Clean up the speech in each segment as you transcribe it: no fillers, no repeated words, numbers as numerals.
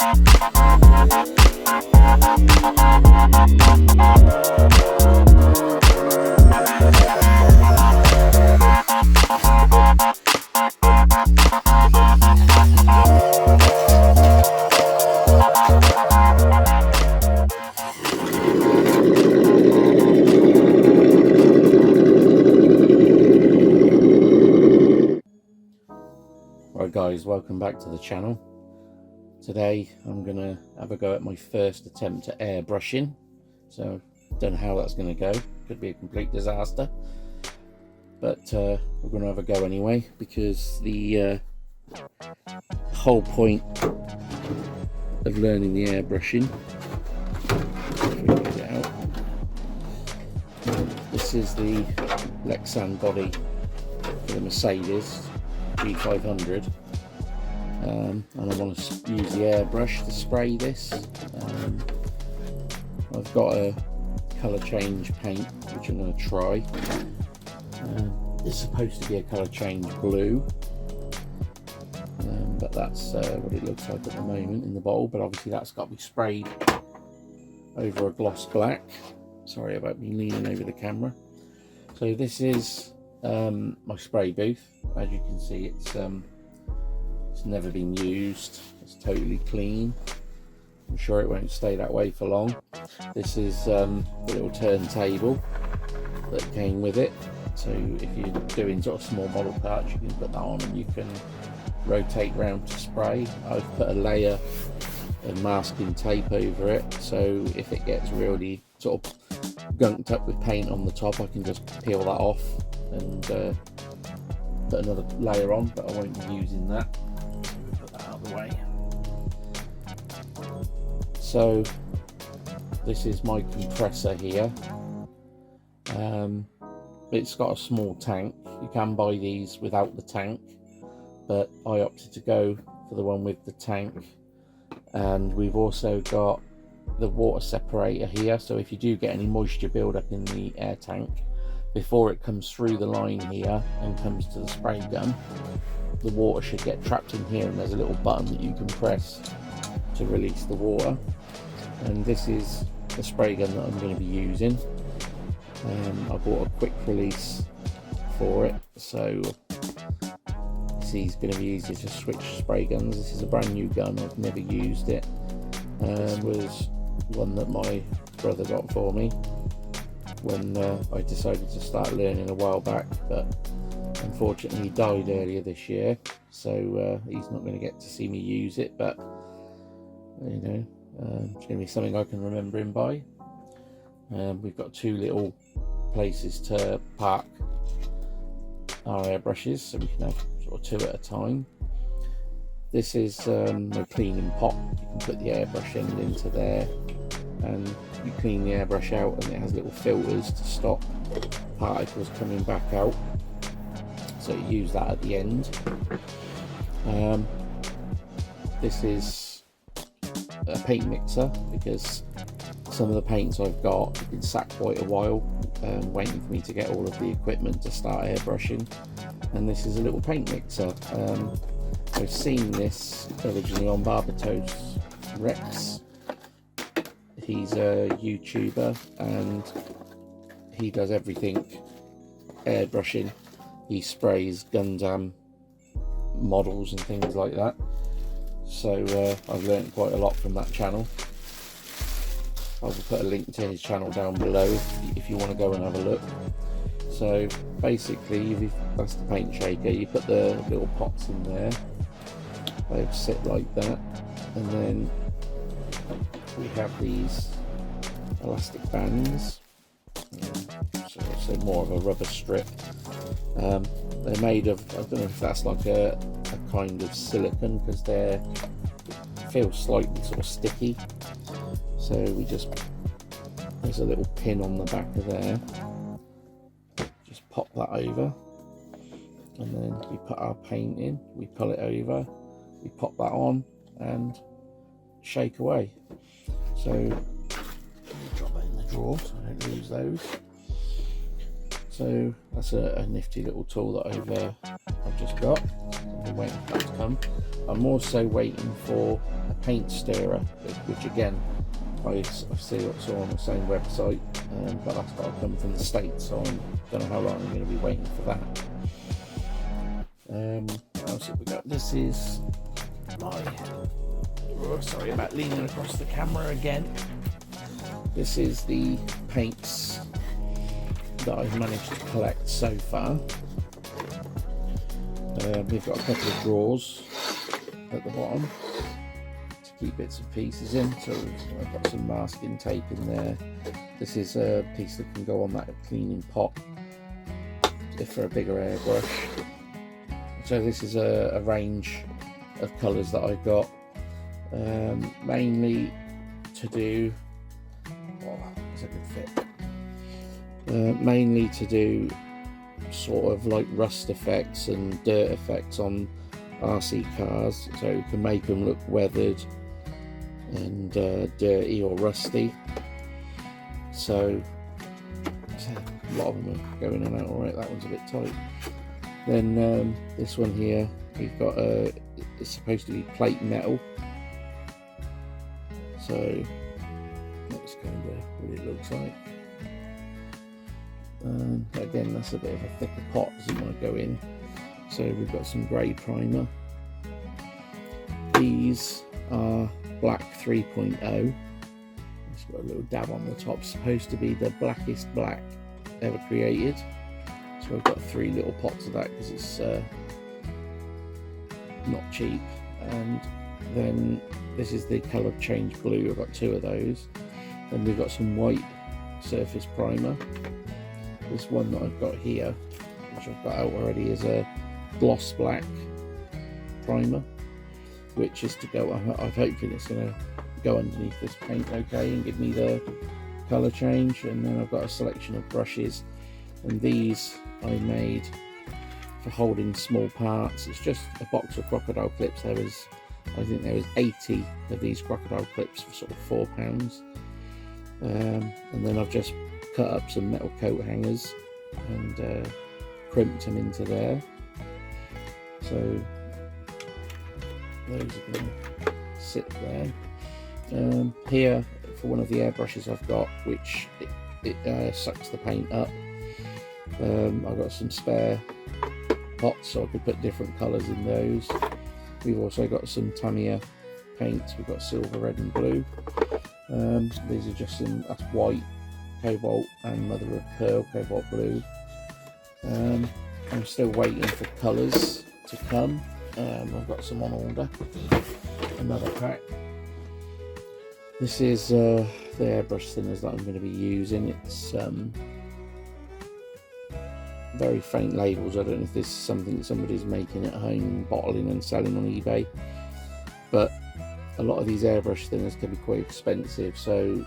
Right guys, welcome back to the channel. Today I'm gonna have a go at my first attempt at airbrushing. So don't know how that's gonna go, could be a complete disaster, but we're gonna have a go anyway, because the whole point of learning the airbrushing, get it out. This is the Lexan body for the Mercedes G500, and I want to use the airbrush to spray this. I've got a colour change paint which I'm going to try. It's supposed to be a colour change blue, but that's what it looks like at the moment in the bottle, but obviously that's got to be sprayed over a gloss black. Sorry about me leaning over the camera. So this is my spray booth. As you can see, it's never been used. It's totally clean. I'm sure it won't stay that way for long. This is the little turntable that came with it. So if you're doing sort of small model parts, you can put that on and you can rotate round to spray. I've put a layer of masking tape over it, so if it gets really sort of gunked up with paint on the top, I can just peel that off and put another layer on, but I won't be using that. So we'll put that out of the way. So this is my compressor here. It's got a small tank. You can buy these without the tank, but I opted to go for the one with the tank. And we've also got the water separator here, so if you do get any moisture build up in the air tank, before it comes through the line here and comes to the spray gun, the water should get trapped in here, and there's a little button that you can press to release the water. And this is the spray gun that I'm going to be using. I bought a quick release for it, so it's going to be easy to switch spray guns. This is a brand new gun, I've never used it. This was one that my brother got for me when I decided to start learning a while back, but unfortunately he died earlier this year, so he's not going to get to see me use it, but you know, it's going to be something I can remember him by. We've got two little places to park our airbrushes, so we can have sort of two at a time. This is my cleaning pot. You can put the airbrush end into there and you clean the airbrush out, and it has little filters to stop particles coming back out, so you use that at the end. This is a paint mixer, because some of the paints I've got have been sat quite a while waiting for me to get all of the equipment to start airbrushing, and this is a little paint mixer. I've seen this originally on Barbatos Rex. He's a YouTuber and he does everything airbrushing. He sprays Gundam models and things like that. So I've learned quite a lot from that channel. I will put a link to his channel down below if you want to go and have a look. So basically, that's the paint shaker. You put the little pots in there. They sit like that, and then we have these elastic bands, so more of a rubber strip. They're made of, I don't know if that's like a kind of silicone, because they feel slightly sort of sticky. So we there's a little pin on the back of there, just pop that over, and then we put our paint in, we pull it over, we pop that on and shake away. So drop that in the drawer so I don't lose those. So that's a nifty little tool that I've just got. I'm waiting for that to come. I'm also waiting for a paint stirrer, which again I saw on the same website, but that's got to come from the States, so I don't know how long I'm going to be waiting for that. What else have we got? This is my, sorry about leaning across the camera again. This is the paints that I've managed to collect so far. We've got a couple of drawers at the bottom to keep bits and pieces in, so I've got some masking tape in there. This is a piece that can go on that cleaning pot for a bigger airbrush. So this is a range of colours that I've got, mainly to do, that's a good fit, mainly to do sort of like rust effects and dirt effects on RC cars, so you can make them look weathered and dirty or rusty. So a lot of them are going in and out alright. That one's a bit tight. Then this one here, we've got it's supposed to be plate metal, so that's kind of what it looks like. Again, that's a bit of a thicker pot, doesn't want to go in. So we've got some grey primer. These are black 3.0. It's got a little dab on the top, supposed to be the blackest black ever created. So I've got 3 little pots of that because it's not cheap. And then this is the colour change blue. I've got 2 of those. Then we've got some white surface primer. This one that I've got here, which I've got out already, is a gloss black primer, which is to go, I'm hoping it's going to go underneath this paint okay and give me the colour change. And then I've got a selection of brushes, and these I made for holding small parts. It's just a box of crocodile clips. I think there was 80 of these crocodile clips for sort of £4. And then I've just cut up some metal coat hangers and crimped them into there. So those are going to sit there. Here, for one of the airbrushes I've got, which it sucks the paint up, I've got some spare pots so I could put different colours in those. We've also got some Tamiya paints. We've got silver, red and blue. These are just that's white, cobalt and mother of pearl, cobalt blue. I'm still waiting for colours to come. I've got some on order, another pack. This is the airbrush thinners that I'm going to be using. It's very faint labels. I don't know if this is something somebody's making at home, bottling and selling on eBay, but a lot of these airbrush thinners can be quite expensive, so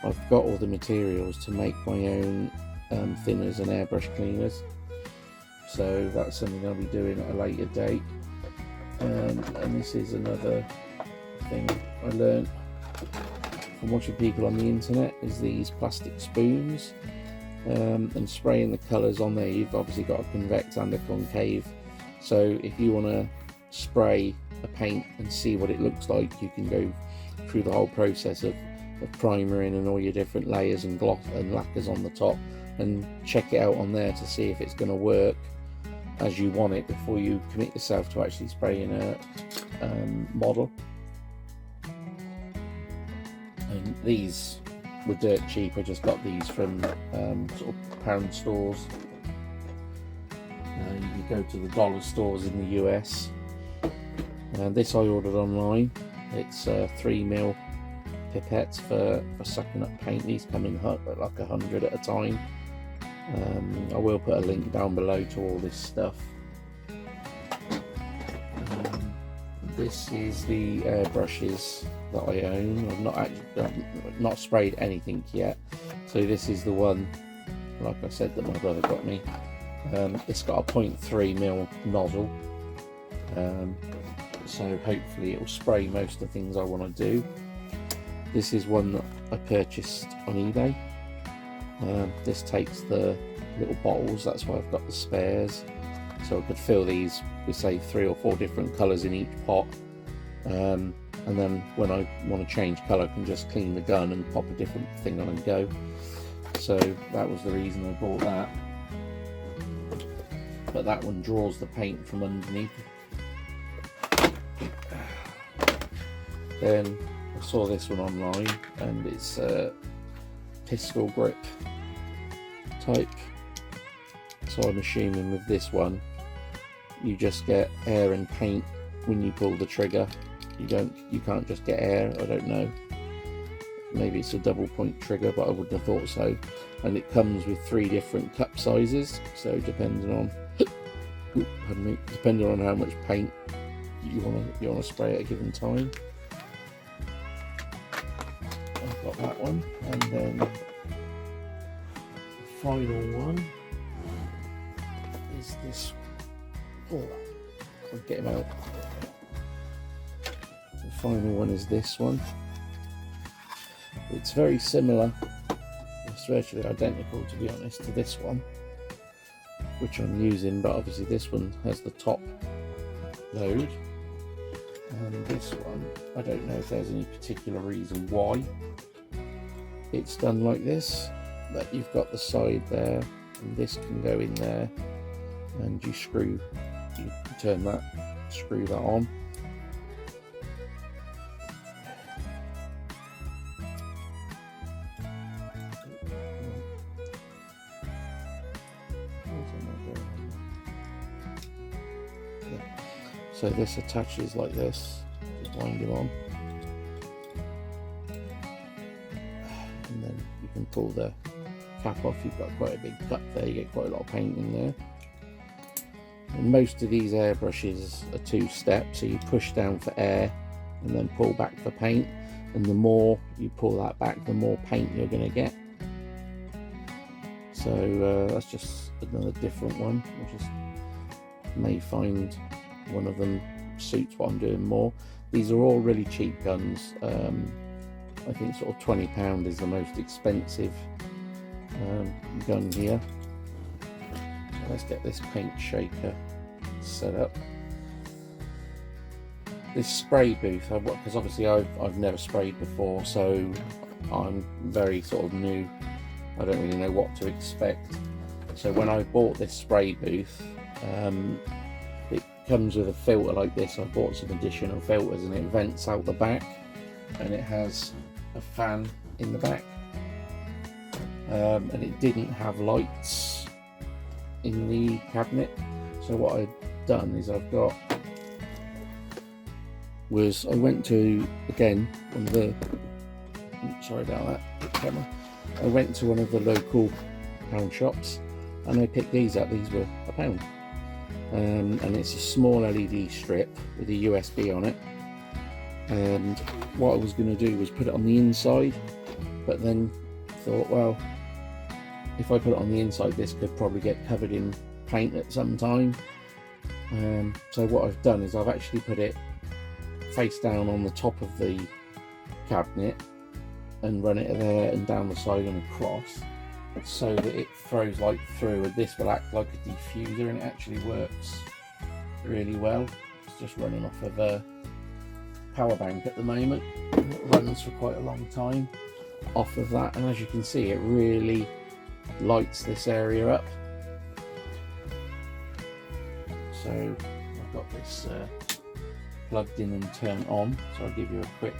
I've got all the materials to make my own thinners and airbrush cleaners. So that's something I'll be doing at a later date. And this is another thing I learned from watching people on the internet, is these plastic spoons, and spraying the colours on there. You've obviously got a convex and a concave, so if you want to spray a paint and see what it looks like, you can go through the whole process of primering and all your different layers and gloss and lacquers on the top, and check it out on there to see if it's going to work as you want it before you commit yourself to actually spraying a model. And these were dirt cheap. I just got these from sort of pound stores. You can go to the dollar stores in the US. This I ordered online. It's 3mm pipettes for sucking up paint. These come in like 100 at a time. I will put a link down below to all this stuff. This is the airbrushes that I own. I've not sprayed anything yet. So this is the one, like I said, that my brother got me. It's got a 0.3mm nozzle. So hopefully it will spray most of the things I want to do. This is one that I purchased on eBay. This takes the little bottles, that's why I've got the spares, so I could fill these with say 3 or 4 different colours in each pot. and then when I want to change colour I can just clean the gun and pop a different thing on and go. So that was the reason I bought that. But that one draws the paint from underneath. Then I saw this one online, and it's a pistol grip type. So I'm assuming with this one you just get air and paint when you pull the trigger. You can't just get air. I don't know. Maybe it's a double point trigger, but I wouldn't have thought so. And it comes with 3 different cup sizes, so depending on depending on how much paint you want to spray at a given time. I've got that one, and then the final one is this. Oh, I'll get him out. The final one is this one. It's very similar. It's virtually identical, to be honest, to this one, which I'm using, but obviously this one has the top load, and this one, I don't know if there's any particular reason why it's done like this, but you've got the side there, and this can go in there, and you turn that, screw that on. So this attaches like this, just wind it on, and then you can pull the cap off. You've got quite a big cut there, you get quite a lot of paint in there. And most of these airbrushes are 2-step, so you push down for air and then pull back for paint, and the more you pull that back, the more paint you're going to get. So that's just another different one. I just may find one of them suits what I'm doing more. These are all really cheap guns. I think sort of £20 is the most expensive gun here. So let's get this paint shaker set up. This spray booth, because obviously I've never sprayed before, so I'm very sort of new. I don't really know what to expect. So when I bought this spray booth, it comes with a filter like this. I bought some additional filters, and it vents out the back, and it has a fan in the back, and it didn't have lights in the cabinet. So what I've done is I went to, again, one of the, sorry about that camera, I went to one of the local pound shops, and I picked these up. These were £1. And it's a small LED strip with a USB on it, and what I was going to do was put it on the inside, but then thought, well, if I put it on the inside, this could probably get covered in paint at some time. So what I've done is I've actually put it face down on the top of the cabinet and run it there and down the side and across, so that it throws light through, and this will act like a diffuser, and it actually works really well. It's just running off of a power bank at the moment. It runs for quite a long time off of that, and as you can see, it really lights this area up. So I've got this plugged in and turned on, so I'll give you a quick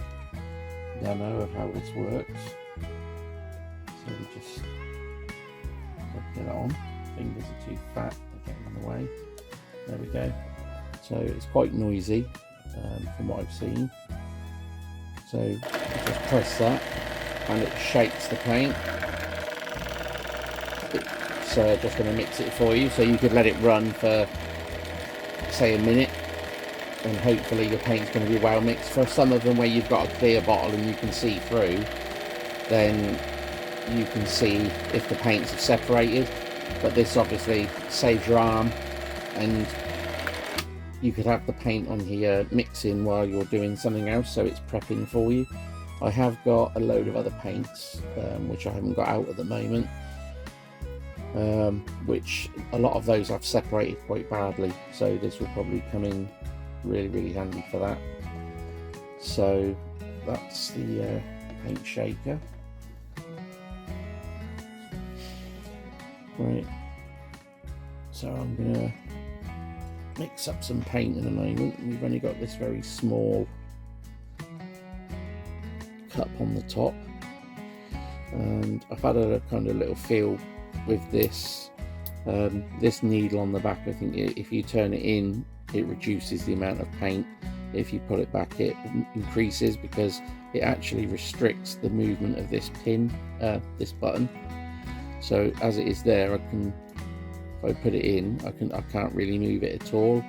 demo of how this works. So we just get it on. Fingers are too fat, they're getting in the way. There we go. So it's quite noisy from what I've seen. So I just press that and it shakes the paint. It's just going to mix it for you, so you could let it run for say a minute, and hopefully your paint's going to be well mixed. For some of them where you've got a clear bottle and you can see through, then you can see if the paints have separated, but this obviously saves your arm, and you could have the paint on here mixing while you're doing something else, so it's prepping for you. I have got a load of other paints which I haven't got out at the moment, which a lot of those I've separated quite badly, so this will probably come in really handy for that. So that's the paint shaker. Right, so I'm gonna mix up some paint in a moment. We've only got this very small cup on the top, and I've had a kind of little feel with this this needle on the back. I think if you turn it in, it reduces the amount of paint. If you pull it back, it increases, because it actually restricts the movement of this pin, this button. So as it is there, if I put it in, I can't really move it at all.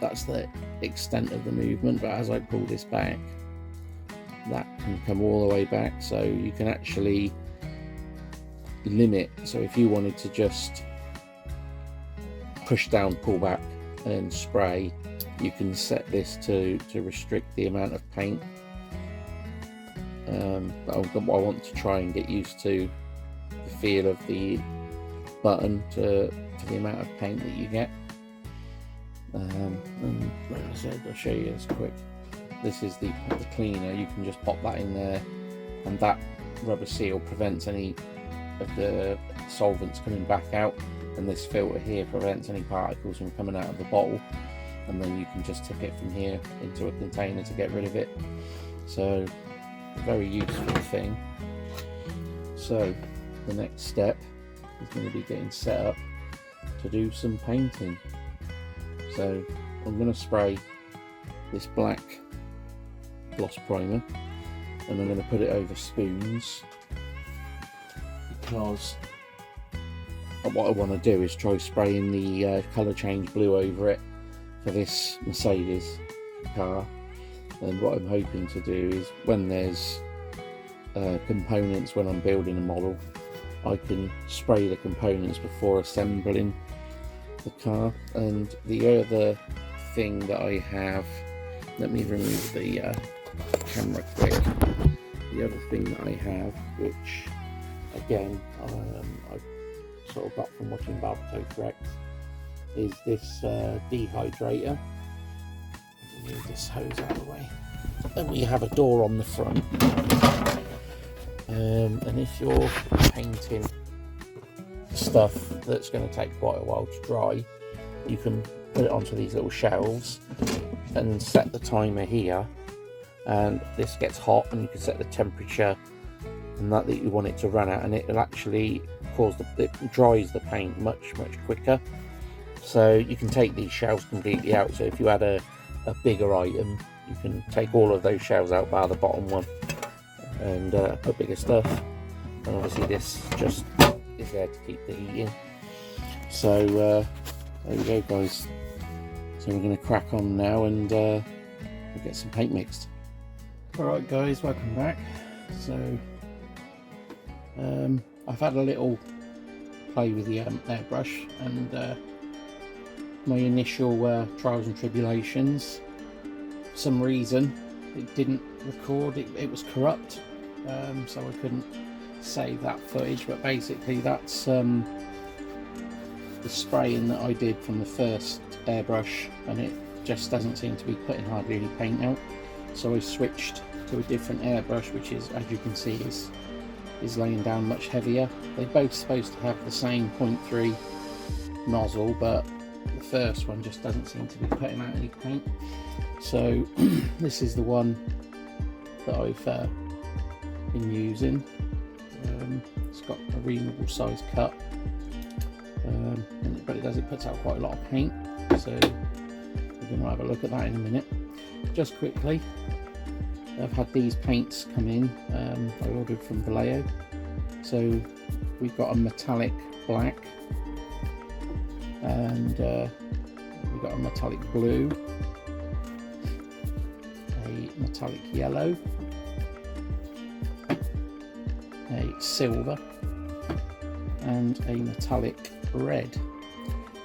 That's the extent of the movement. But as I pull this back, that can come all the way back. So you can actually limit. So if you wanted to just push down, pull back, and spray, you can set this to restrict the amount of paint. But I want to try and get used to the feel of the button to the amount of paint that you get. And like I said, I'll show you this quick. This is the cleaner. You can just pop that in there, and that rubber seal prevents any of the solvents coming back out, and this filter here prevents any particles from coming out of the bottle, and then you can just tip it from here into a container to get rid of it. So a very useful thing. So the next step is going to be getting set up to do some painting. So I'm going to spray this black gloss primer, and I'm going to put it over spoons, because what I want to do is try spraying the colour change blue over it for this Mercedes car. And what I'm hoping to do is, when there's components, when I'm building a model, I can spray the components before assembling the car. And the other thing that I have, let me remove the camera quick. The other thing that I have, which again I sort of got from watching Barbatos Rex, is this dehydrator. Move this hose out of the way. And we have a door on the front. And if you're painting stuff that's going to take quite a while to dry, you can put it onto these little shelves and set the timer here, and this gets hot, and you can set the temperature and that you want it to run at, and it'll actually it dries the paint much quicker. So you can take these shelves completely out. So if you had a bigger item, you can take all of those shelves out bar the bottom one, and put bigger stuff. And obviously this just is there to keep the heat in. So there we go, guys. So we're going to crack on now, and we'll get some paint mixed. Alright guys, welcome back. So I've had a little play with the airbrush, and my initial trials and tribulations, for some reason it didn't record, it was corrupt, so I couldn't save that footage. But basically that's the spraying that I did from the first airbrush, and it just doesn't seem to be putting hardly any paint out. So I switched to a different airbrush, which is, as you can see, is laying down much heavier. They're both supposed to have the same 0.3 nozzle, but the first one just doesn't seem to be putting out any paint. So this is the one that I've been using. It's got a reasonable size cut, but it puts out quite a lot of paint. So we're going to have a look at that in a minute. Just quickly, I've had these paints come in. I ordered from Vallejo. So we've got a metallic black, and we've got a metallic blue, a metallic yellow, a silver, and a metallic red.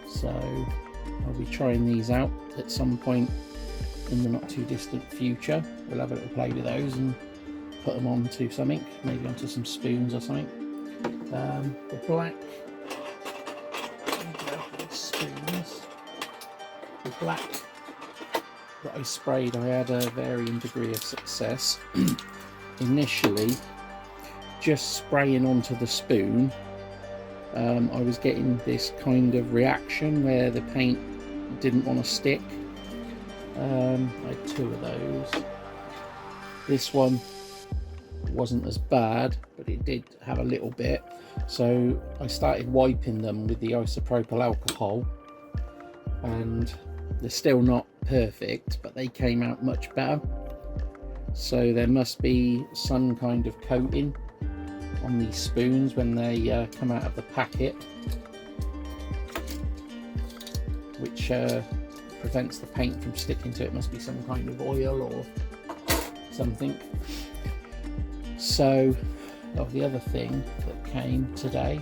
So I'll be trying these out at some point in the not too distant future. We'll have a little play with those and put them onto something, maybe onto some spoons or something. The black, spoons. The black that I sprayed, I had a varying degree of success. Initially, just spraying onto the spoon, I was getting this kind of reaction where the paint didn't want to stick. I had 2 of those. This one wasn't as bad, but it did have a little bit, so I started wiping them with the isopropyl alcohol, and they're still not perfect, but they came out much better. So there must be some kind of coating on these spoons when they come out of the packet, which prevents the paint from sticking to it. Must be some kind of oil or something. So the other thing that came today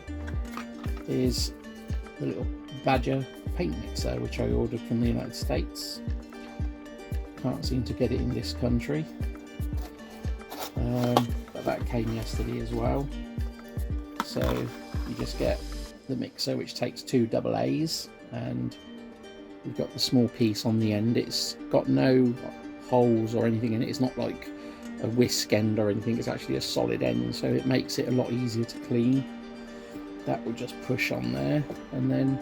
is the little Badger paint mixer, which I ordered from the United States. Can't seem to get it in this country, but that came yesterday as well. So you just get the mixer, which takes 2 AA's, and you've got the small piece on the end. It's got no holes or anything in it. It's not like a whisk end or anything. It's actually a solid end, so it makes it a lot easier to clean. That will just push on there, and then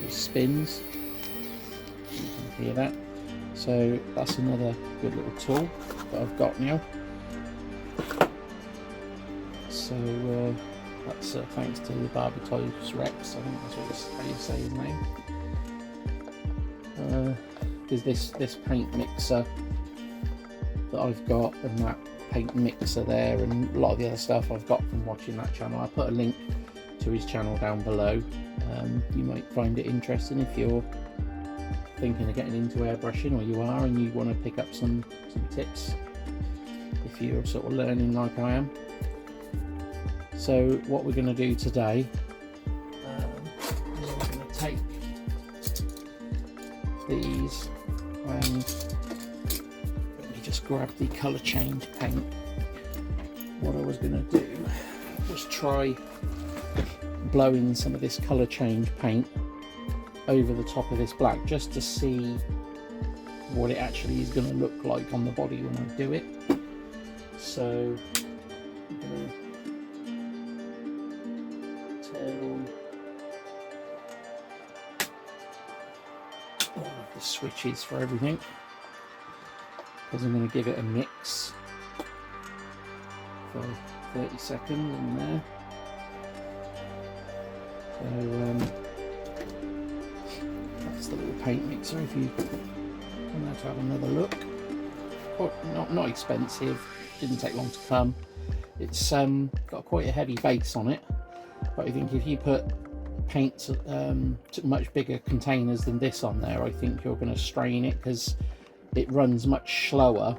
it spins. You can hear that. So that's another good little tool that I've got now. So that's thanks to the Barbatos Rex, I think that's how you say his name. There's this paint mixer that I've got, and that paint mixer there, and a lot of the other stuff I've got from watching that channel. I put a link to his channel down below. You might find it interesting if you're thinking of getting into airbrushing, or you are, and you want to pick up some tips if you're sort of learning like I am. So what we're going to do today, we're going to take these, and let me just grab the colour change paint. What I was going to do was try blowing some of this colour change paint over the top of this black, just to see what it actually is going to look like on the body when I do it. So I'm going to turn all of the switches for everything, because I'm going to give it a mix for 30 seconds in there. So that's the little paint mixer if you want to have another look. Oh, not expensive, didn't take long to come. It's got quite a heavy base on it, but I think if you put paint to much bigger containers than this on there, I think you're going to strain it, because it runs much slower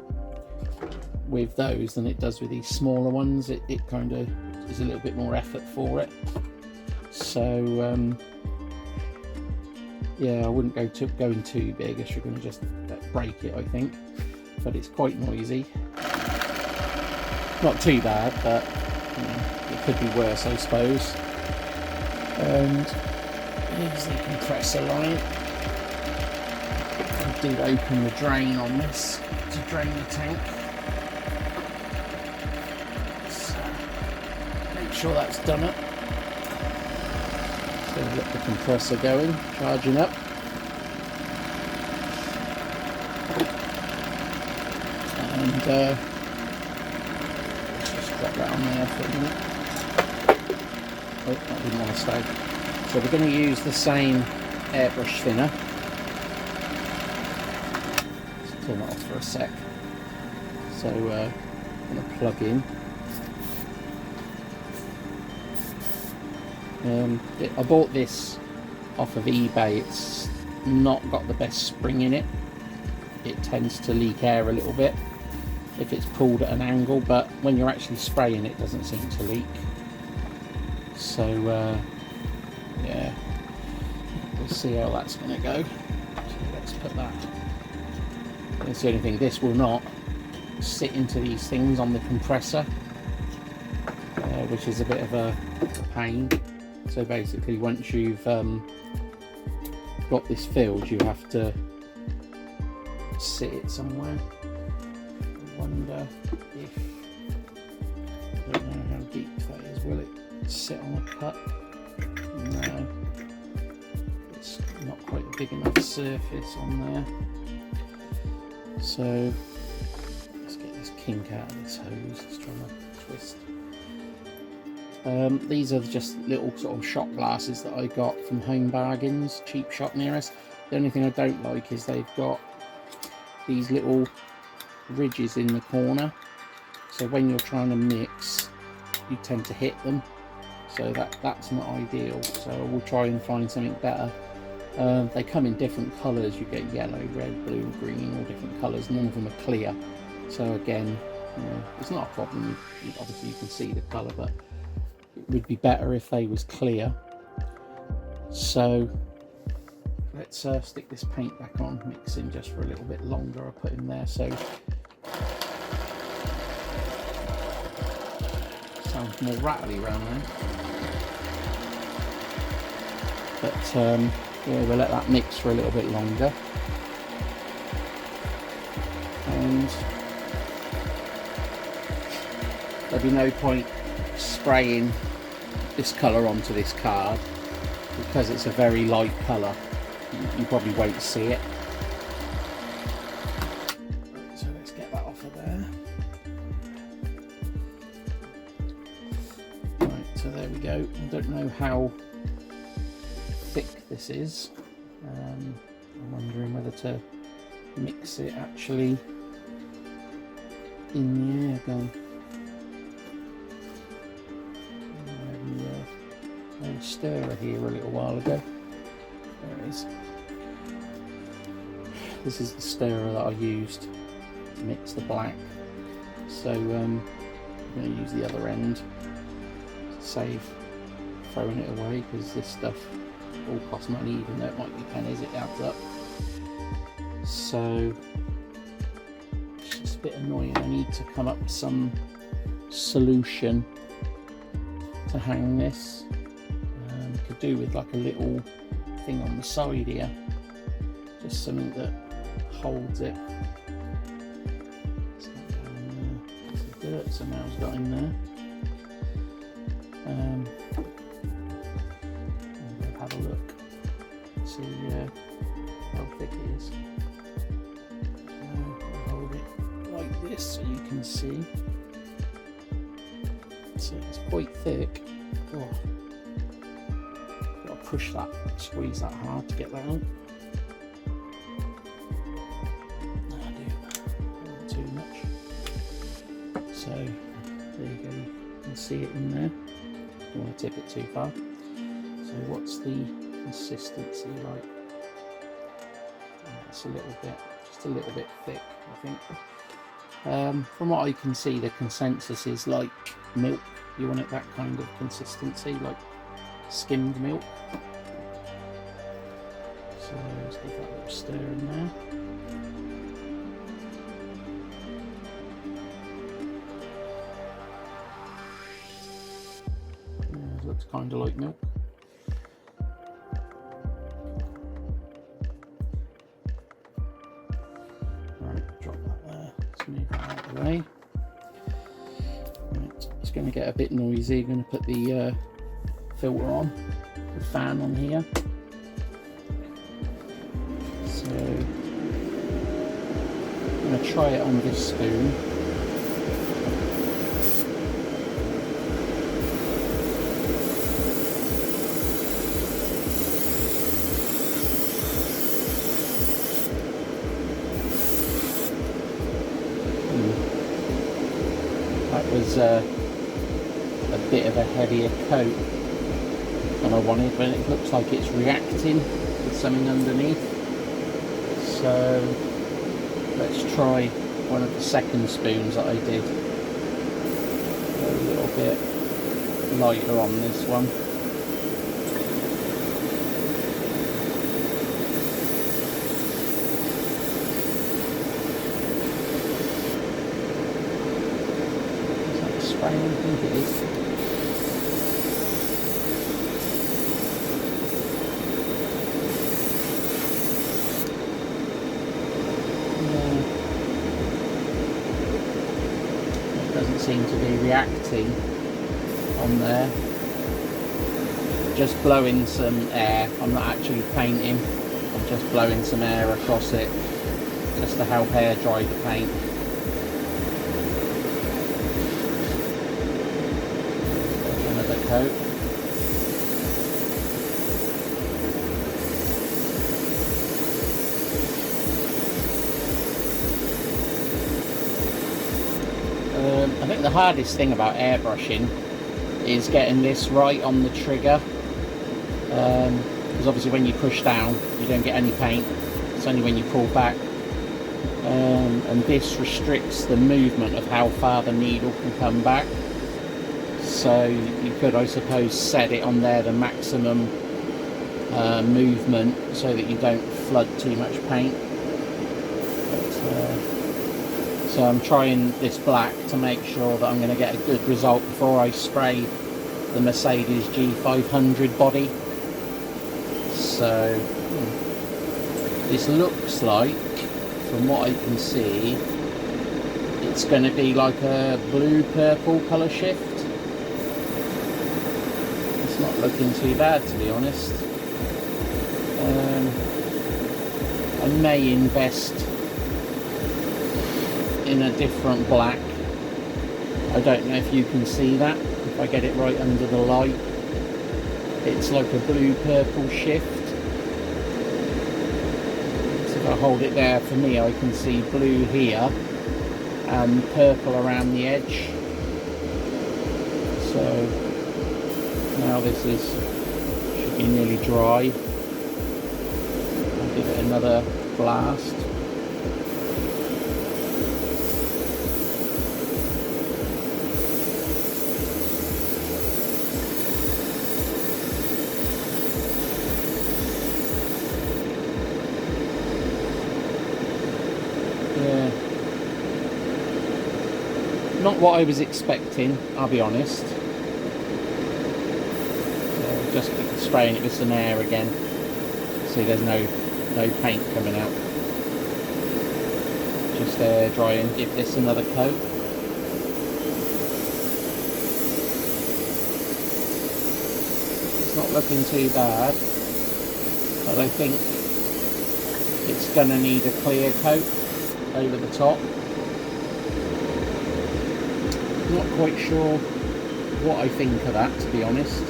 with those than it does with these smaller ones. It kind of is a little bit more effort for it. So yeah, I wouldn't going too big, as you're going to just break it, I think. But it's quite noisy. Not too bad, but you know, it could be worse, I suppose. And here's the compressor line. I did open the drain on this to drain the tank. So make sure that's done it. Just going to get the compressor going, charging up. And just drop that on there for a minute. Oh, that didn't want to stay. So we're going to use the same airbrush thinner. Let's turn it off for a sec. So I'm going to plug in. I bought this off of eBay. It's not got the best spring in it. It tends to leak air a little bit if it's pulled at an angle, but when you're actually spraying it doesn't seem to leak. So yeah, we'll see how that's going to go. So let's put that. That's the only thing, this will not sit into these things on the compressor, which is a bit of a pain. So basically, once you've got this filled, you have to sit it somewhere. I wonder if, I don't know how deep that is, will it sit on a cup? No, it's not quite a big enough surface on there. So let's get this kink out of this hose. Let's try to twist. These are just little sort of shot glasses that I got from Home Bargains, cheap shop near us. The only thing I don't like is they've got these little ridges in the corner, so when you're trying to mix you tend to hit them, so that's not ideal. So I will try and find something better. They come in different colours. You get yellow, red, blue, green, all different colours. None of them are clear, so again, you know, it's not a problem. Obviously you can see the colour, but it would be better if they was clear. So let's stick this paint back on, mix in just for a little bit longer. I'll put in there, so sounds more rattly around there. But yeah, we'll let that mix for a little bit longer. And there'll be no point spraying this colour onto this card because it's a very light colour. You probably won't see it. So let's get that off of there. Right, so there we go. I don't know how thick this is. I'm wondering whether to mix it actually in the air gun. I had a stirrer here a little while ago. There it is. This is the stirrer that I used to mix the black. So I'm going to use the other end to save throwing it away, because this stuff all costs money, even though it might be pennies, it adds up. So it's just a bit annoying. I need to come up with some solution to hang this. Could do with like a little thing on the side here, just something that holds it. It's not down there. There's the dirt somewhere's got in there. I'll have a look, see how thick it is. I'll hold it like this so you can see. So it's quite thick. Oh. Push that, squeeze that hard to get that out. I do not too much. So there you go, you can see it in there. Don't want to tip it too far. So what's the consistency like? It's a little bit, just a little bit thick, I think. From what I can see, the consensus is like milk. You want it that kind of consistency, like skimmed milk. So let's give that a little stir in there. Yeah, it looks kind of like milk. Right, drop that there. Let's move that out of the way. Right, it's going to get a bit noisy. I'm going to put the filter on, the fan on here. So I'm going to try it on this spoon. That was a bit of a heavier coat than I wanted, but it looks like it's reacting with something underneath. So let's try one of the second spoons that I did. Go a little bit lighter on this one. Is that the spray? I think it is. doesn't seem to be reacting on there. Just blowing some air. I'm not actually painting, I'm just blowing some air across it just to help air dry the paint. Another coat. I think the hardest thing about airbrushing is getting this right on the trigger, because obviously when you push down you don't get any paint, it's only when you pull back, and this restricts the movement of how far the needle can come back. So you could, I suppose, set it on there the maximum movement so that you don't flood too much paint. So I'm trying this black to make sure that I'm going to get a good result before I spray the Mercedes G500 body. So this looks like, from what I can see, it's going to be like a blue-purple colour shift. It's not looking too bad, to be honest. I may invest in a different black. I don't know if you can see that, if I get it right under the light. It's like a blue-purple shift. So if I hold it there, for me I can see blue here and purple around the edge. So now this should be nearly dry. I'll give it another blast. Not what I was expecting, I'll be honest. Just spraying it with some air again. See, there's no paint coming out. Just air drying. Give this another coat. It's not looking too bad, but I think it's going to need a clear coat over the top. Not quite sure what I think of that, to be honest.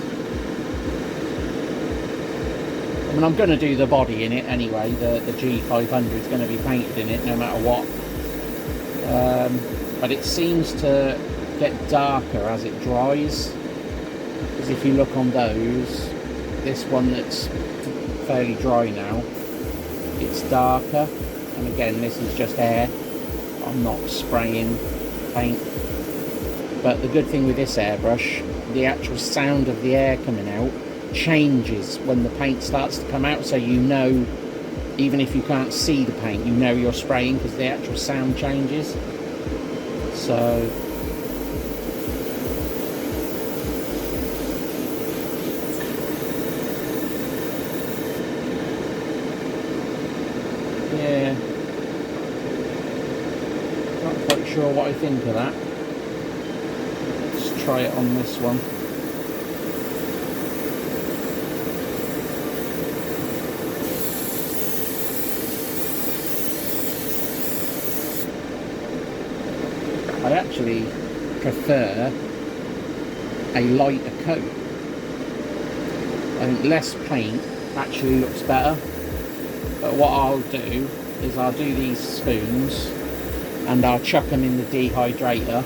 I mean, I'm going to do the body in it anyway. The G500 is going to be painted in it no matter what. But it seems to get darker as it dries. Because if you look on those, this one that's fairly dry now, it's darker. And again, this is just air. I'm not spraying paint. But the good thing with this airbrush, the actual sound of the air coming out changes when the paint starts to come out, so you know, even if you can't see the paint, you know you're spraying because the actual sound changes. So yeah, not quite sure what I think of that. Try it on this one. I actually prefer a lighter coat. I think less paint actually looks better. But what I'll do is I'll do these spoons and I'll chuck them in the dehydrator.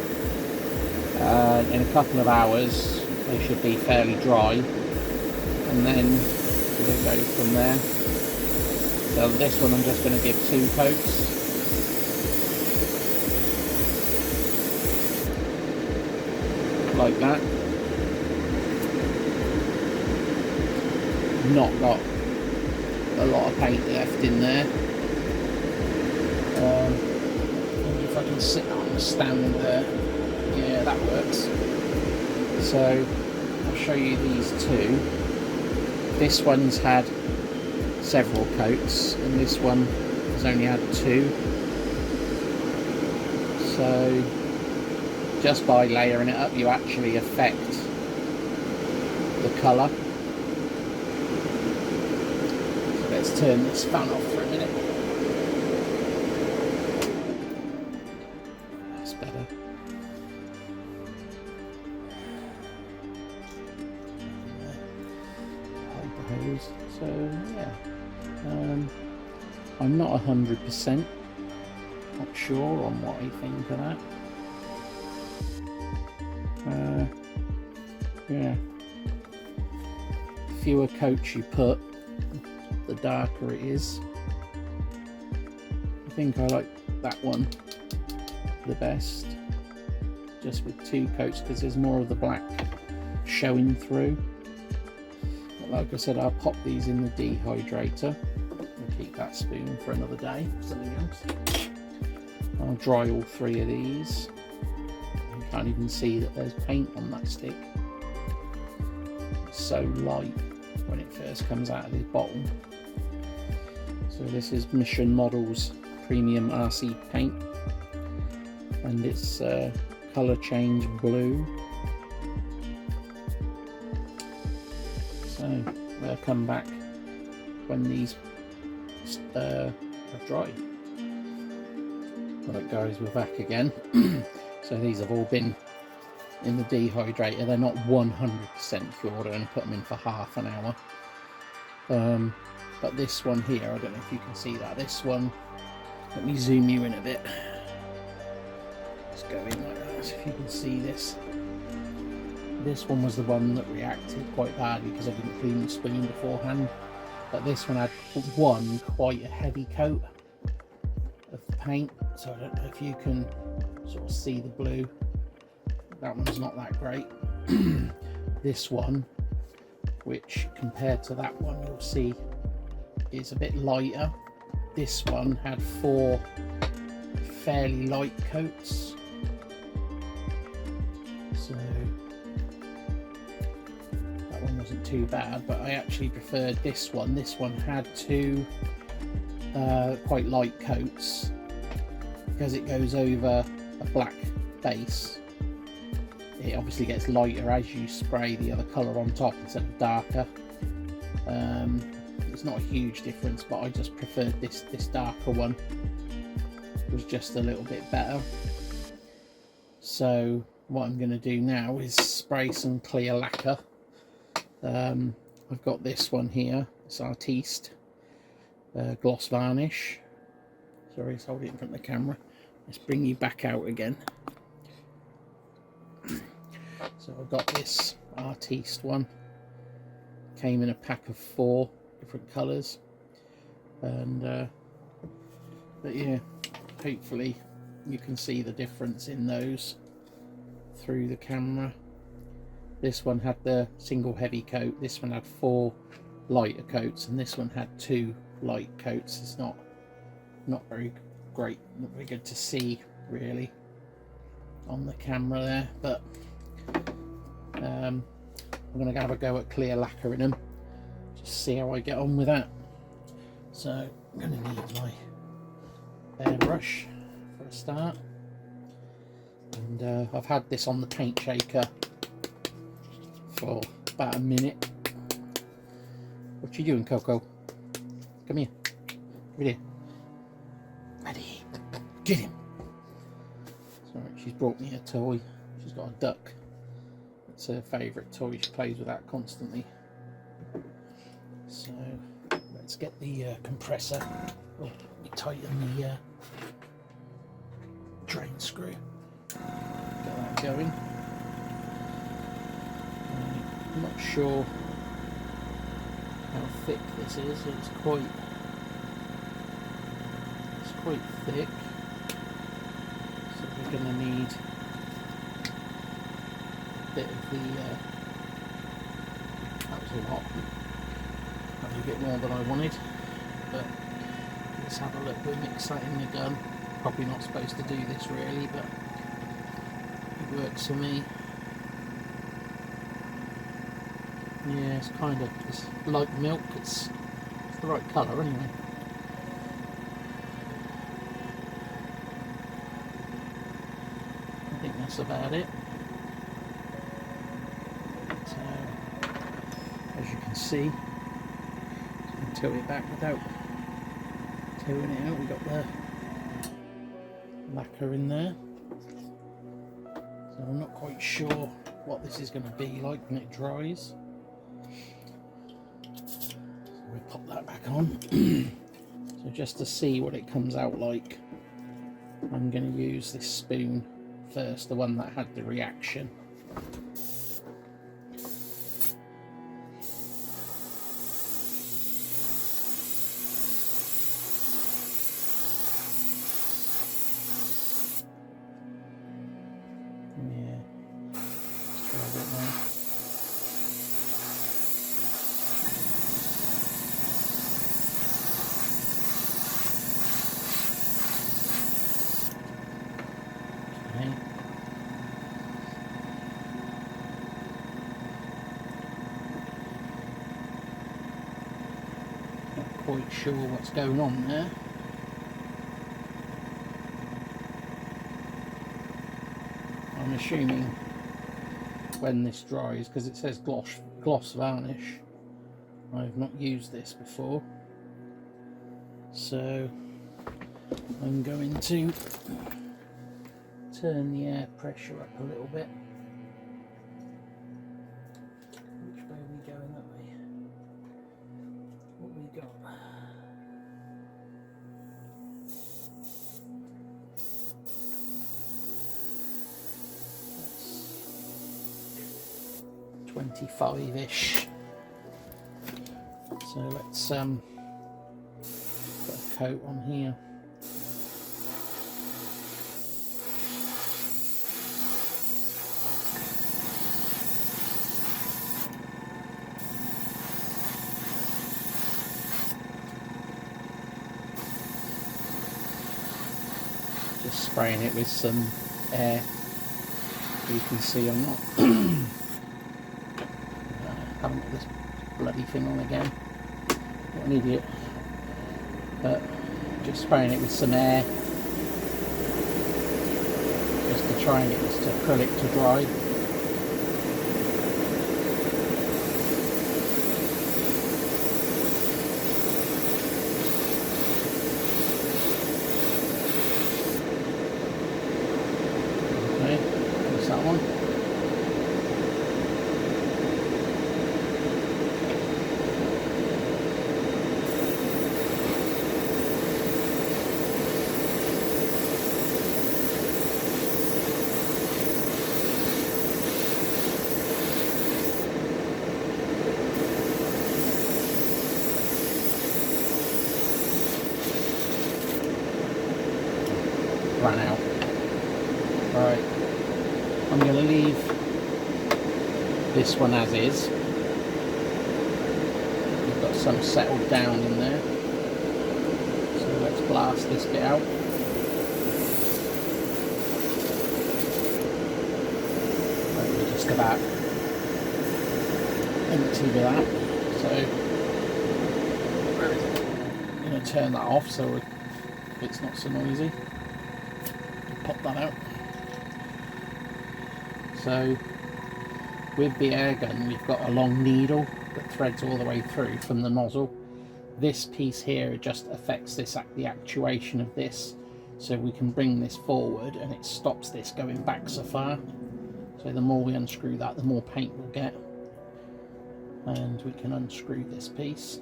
In a couple of hours they should be fairly dry, and then we'll go from there. So this one I'm just going to give 2 coats. Like that. Not got a lot of paint left in there. Maybe if I can sit on the stand there. Yeah, that works. So I'll show you these two. This one's had several coats and this one has only had 2. So just by layering it up you actually affect the colour. So let's turn this fan off for a minute. That's better. Hold the hose. So yeah, I'm not 100% not sure on what I think of that. Yeah, the fewer coats you put, the darker it is. I think I like that one the best, just with 2 coats, because there's more of the black showing through. But like I said, I'll pop these in the dehydrator and keep that spoon for another day, something else. I'll dry all 3 of these. You can't even see that there's paint on that stick. It's so light when it first comes out of this bottle. So this is Mission Models Premium RC paint, and it's colour change blue. So they'll come back when these have dried. Right guys, we're back again. So these have all been in the dehydrator. They're not 100% cured. I only put them in for half an hour. But this one here, I don't know if you can see that. This one, let me zoom you in a bit. Let's go in like that, so if you can see this. This one was the one that reacted quite badly because I didn't clean the spoon beforehand. But this one had quite a heavy coat of paint, so I don't know if you can sort of see the blue. That one's not that great. This one, which compared to that one you'll see is a bit lighter. This one had 4 fairly light coats, so that one wasn't too bad, but I actually preferred this one. This one had 2 quite light coats because it goes over a black base. It obviously gets lighter as you spray the other colour on top instead of darker. It's not a huge difference, but I just preferred this darker one. It was just a little bit better. So what I'm going to do now is spray some clear lacquer. I've got this one here, it's Artiste gloss varnish. Sorry, it's holding it in front of the camera. Let's bring you back out again. So I've got this Artiste one. Came in a pack of 4 different colours, and but yeah, hopefully you can see the difference in those through the camera. This one had the single heavy coat, this one had 4 lighter coats, and this one had 2 light coats. It's not very great, not very good to see really on the camera there, but I'm going to have a go at clear lacquer in them, just see how I get on with that. So I'm going to need my airbrush for a start, and I've had this on the paint shaker for about a minute. What you doing, Coco? Come here. Come here. Ready. Get him. Sorry, she's brought me a toy. She's got a duck. It's her favourite toy. She plays with that constantly. So let's get the compressor. Oh, let me tighten the drain screw. Get that going. I'm not sure how thick this is. It's quite thick. So we're going to need a bit of the. That was a lot. That was a bit more than I wanted. But let's have a look. We're mixing the gun. Probably not supposed to do this really, but it works for me. Yeah, it's like milk. It's the right colour anyway. I think that's about it. So, as you can see, so you can tilt it back without tilting it out. We've got the lacquer in there. So I'm not quite sure what this is going to be like when it dries. So we pop that back on. So just to see what it comes out like, I'm going to use this spoon first, the one that had the reaction. Yeah, let's try a bit more. Okay. Not quite sure what's going on there. I'm assuming when this dries, because it says gloss varnish, I've not used this before, so I'm going to turn the air pressure up a little bit. Which way are we going? That way. What have we got? That's 25-ish. So let's put a coat on here. Just spraying it with some air. You can see I'm not haven't got this bloody thing on again. What an idiot. But just spraying it with some air just to try and get this acrylic to dry. Okay, there's that one. Ran out. Right, I'm going to leave this one as is. We've got some settled down in there. So let's blast this bit out. We're just about empty with that. So I'm going to turn that off so it's not so noisy. Pop that out. So with the air gun, we've got a long needle that threads all the way through from the nozzle. This piece here just affects the actuation of this, so we can bring this forward and it stops this going back so far. So the more we unscrew that, the more paint we'll get. And we can unscrew this piece,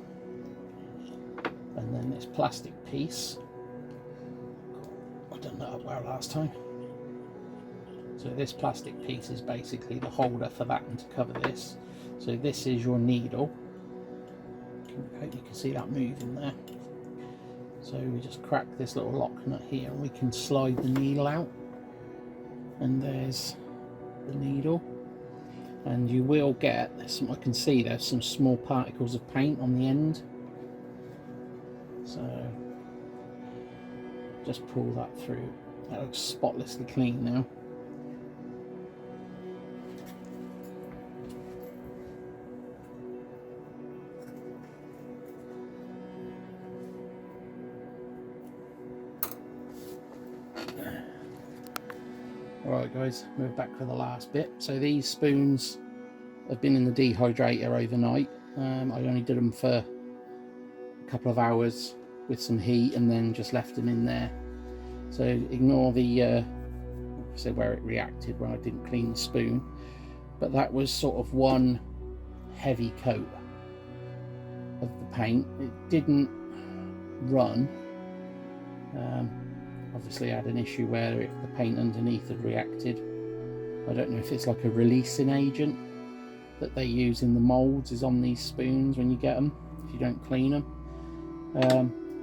and then this plastic piece. I've done that up well last time. So this plastic piece is basically the holder for that and to cover this. So this is your needle. I hope you can see that moving there. So we just crack this little lock nut here and we can slide the needle out. And there's the needle. And you will get, I can see there's some small particles of paint on the end. So just pull that through. That looks spotlessly clean now. Right, Right guys, we're back for the last bit. So these spoons have been in the dehydrator overnight. I only did them for a couple of hours with some heat and then just left them in there. So ignore the so where it reacted when I didn't clean the spoon, but that was sort of one heavy coat of the paint. It didn't run. Obviously I had an issue where the paint underneath had reacted. I don't know if it's like a releasing agent that they use in the molds is on these spoons when you get them, if you don't clean them.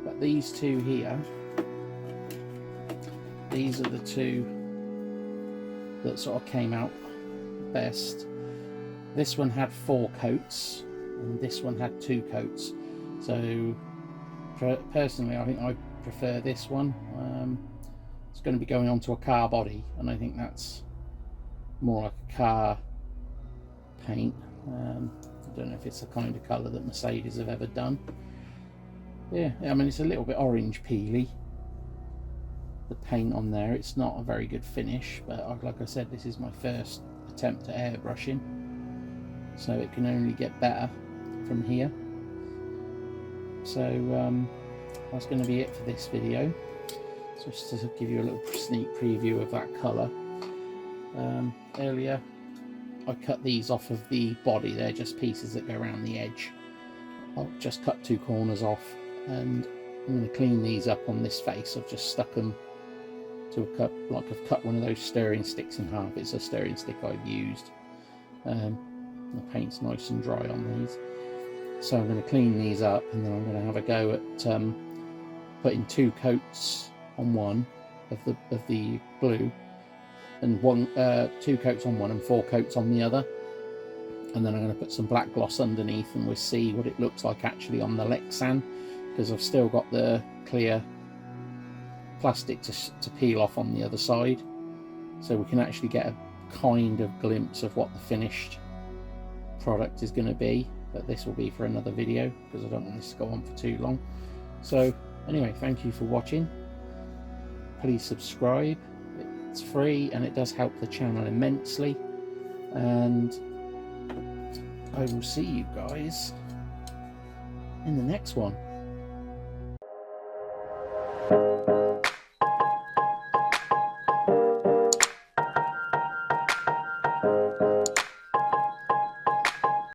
But these two here, these are the two that sort of came out best. This one had 4 coats and this one had 2 coats. So personally I think I prefer this one. It's going to be going onto a car body and I think that's more like a car paint. I don't know if it's the kind of colour that Mercedes have ever done. Yeah, I mean it's a little bit orange peely, the paint on there. It's not a very good finish, but like I said, this is my first attempt at airbrushing, so it can only get better from here. So that's going to be it for this video. So just to give you a little sneak preview of that colour. Earlier I cut these off of the body. They're just pieces that go around the edge. I'll just cut 2 corners off and I'm going to clean these up on this face. I've just stuck them to a cup, like I've cut one of those stirring sticks in half. It's a stirring stick I've used. The paint's nice and dry on these. So I'm going to clean these up and then I'm going to have a go at putting 2 coats on one of the blue and 2 coats on one and 4 coats on the other, and then I'm going to put some black gloss underneath and we'll see what it looks like actually on the Lexan, because I've still got the clear plastic to peel off on the other side, so we can actually get a kind of glimpse of what the finished product is going to be. But this will be for another video because I don't want this to go on for too long. So anyway, thank you for watching. Please subscribe, it's free and it does help the channel immensely, and I will see you guys in the next one.